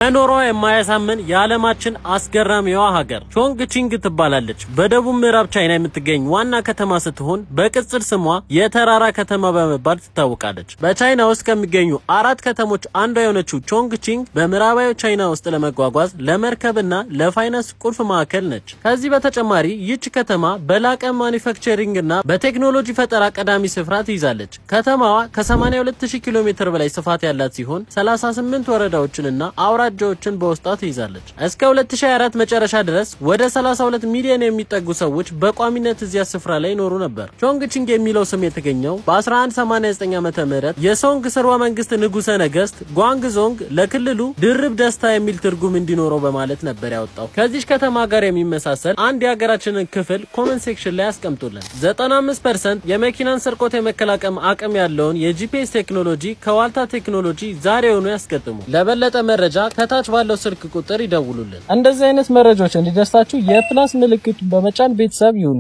መኖሯ የማያሳምን የዓለማችን አስገራሚዋ ሀገር ቾንግቺንግ ትባላለች። በደቡብ ምዕራብ ቻይና የምትገኝ ዋና ከተማ ስትሆን በቅጽል ስሟ የተራራ ከተማ በመባል ትታወቃለች። በቻይና ውስጥ ከሚገኙ 4 ከተሞች አንዷ የሆነችው ቾንግቺንግ በምዕራባዊ ቻይና ውስጥ ለመጓጓዝ ለመርከብና ለፋይናንስ ቁልፍ ማዕከል ነች። ከዚህ በተጨማሪ ይህች ከተማ በላቀ ማኒፋክቸሪንግና በቴክኖሎጂ ፈጠራ ቀዳሚ ስፍራ ትይዛለች። ከተማዋ ከ82000 ኪሎ ሜትር በላይ ስፋት ያላት ሲሆን 38 ወረዳዎችንና አውራጃዎችን በውስጧ ትይዛለች። እስከ 2024 መጨረሻ ድረስ ወደ 32 ሚሊዮን የሚጠጉ ሰዎች በቋሚነት እዚያ ስፍራ ላይ ይኖሩ ነበር። ቾንግቺንግ የሚለው ስም የተገኘው በ1189 ዓመተ ምህረት የሶንግ ስርወ መንግስት ንጉሰ ነገስት ጓንግዞንግ ለክልሉ ድርብ ደስታ የሚል ትርጉም እንዲኖረው በማለት ነበር ያወጣው። ከዚህ ከተማ ጋር የሚመሳሰል አንድ የሀገራችንን ክፍል ኮመንት ሴክሽን ላይ አስቀምጡልን። 95% የመኪናን ስርቆት የመከላከል አቅም ያለውን የጂፒኤስ ቴክኖሎጂ ከዋልታ ቴክኖሎጂ ዛሬውኑ ያስገጥሙ። ለበለጠ መረጃ ከታች ባለው ስልክ ቁጥር ይደውሉልን። እንደዚህ አይነት መረጃዎች እንዲደርሳችሁ የፕላስ ምልክቱን በመጫን ቤተሰብ ይሁኑ።